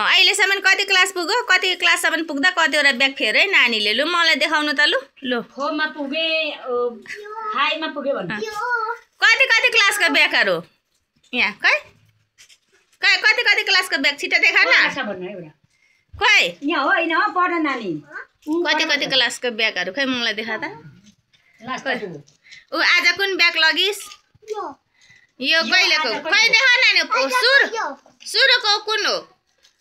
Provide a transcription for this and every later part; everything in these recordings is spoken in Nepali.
अहिलेसम्म कति क्लास पुग्यो कति क्लाससम्म पुग्दा कतिवटा ब्याग फेर है नानीले लु मलाई देखाउनु त लु लु फोमा पुगे हाईमा पुगे भन्नु कति कति क्लासको ब्यागहरु यहाँ खै कति कति क्लासको ब्याग छिटो देखा न खै यहाँ हो हैन हो पढ्न नानी कति कति क्लासको ब्यागहरु खै मलाई देखा त उ आज कुन ब्याग लगिस यो कहिलेको खै देखा नानी सुरुको कुन हो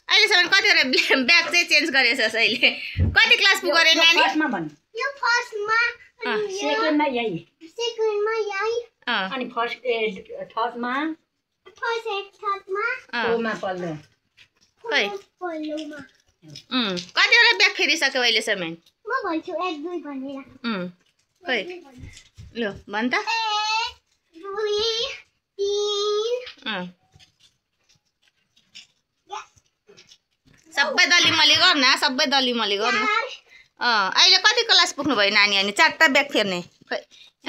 अहिलेसम्म कतिवटा ब्याग चाहिँ चेन्ज गरेछस् अहिले कति क्लास पुग्यो रे नानी फर्स्टमा भन् यो फर्स्टमा सेकेन्डमा यही अनि फर्स्ट थर्डमा फोमा पल्लो खै कतिवटा ब्याग फेरिसक्यो अहिलेसम्म म भन्छु 1 2 भनेर खै ल भन् त 1 2 3 सबै दलीमली गर्न सबै दलीमली गर्न अहिले कति क्लास पुग्नु भयो नानी अनि 4टा ब्याग फेर्ने खै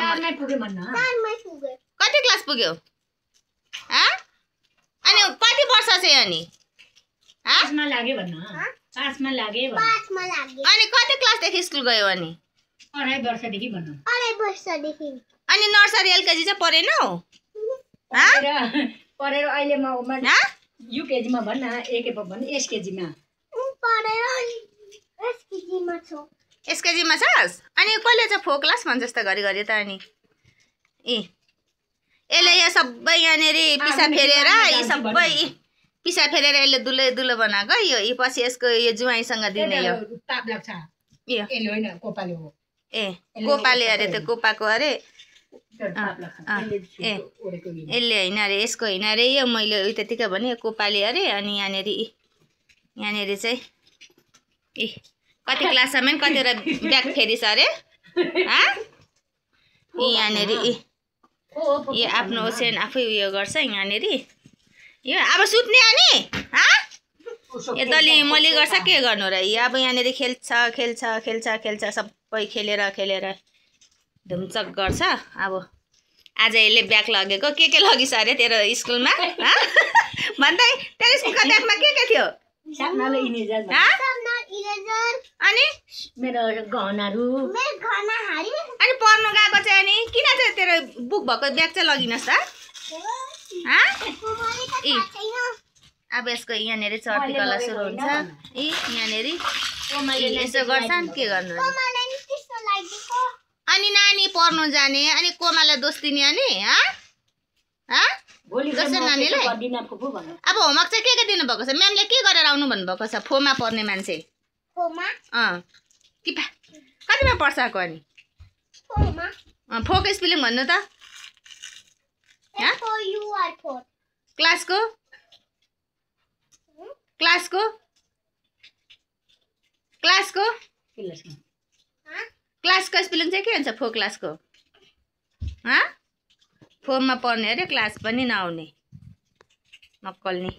4मै पुगे भन्न 4मै पुगे कति क्लास पुग्यो अनि कति वर्ष चाहिँ अनि 5मा लागे भन्न 5मा लागे अनि कति क्लासदेखि स्कुल गयो अनि 2.5 वर्षदेखि भन्न 2.5 वर्षदेखि अनि नर्सरी एलकेजी चाहिँ पढेनौ पढेर अहिले म युकेजीमा भन्न एकेपो भन्न एसकेजीमा पढेर एसकेजीमा छु एसकेजीमा छस् अनि कहिले चाहिँ 4 क्लास भन्छस् त घरि त अनि यसले यहाँ सबै यहाँनिर पिसा फेरेर यी सबै पिसा फेरेर यसले दुलो बनाएको यो पछि यसको यो जुवाईसँग दिने यो ताप लाग्छ यो एले होइन कोपाले हो कोपाले अरे त्यो कोपाको अरे यसले होइन अरे यसको होइन अरे यो मैले त्यतिकै भने कोपाले अरे अनि यहाँनिर चाहिँ कति क्लाससम्म कतिवटा ब्याग फेरिस अरे यहाँनिर यो आफ्नो ओछ्यान आफै उयो गर्छ यहाँनिर यो अब सुत्ने अनि यो दली मली गर्छ के गर्नु र यो अब यहाँनिर खेल्छ सबै खेलेर धुमचक गर्छ अब आज यसले ब्याग लगेको के लगिस अरे तेरो स्कुलमा भन्दै तेरो स्कुलको ब्यागमा के थियो अनि मेरो गहनाहरू अनि पढ्नु गएको चाहिँ अनि किन चाहिँ तेरो बुक भएको ब्याग चाहिँ लगिनस् त अब यसको यहाँनिर चर्ती कला सुरु हुन्छ यहाँनिर यसो गर्छन् के गर्नु अनि नानी पढ्नु जाने अनि कोमालाई दोष दिने अनि नानीलाई अब होमवर्क चाहिँ के दिनुभएको छ म्यामले के गरेर आउनु भन्नुभएको छ फोमा पढ्ने मान्छे कतिमा पढ्छ अनि फोको स्पेलिङ भन्नु त क्लासको स्पेलिङ चाहिँ के हुन्छ फो क्लासको फोमा पढ्ने अरे क्लास पनि नआउने नक्कल नि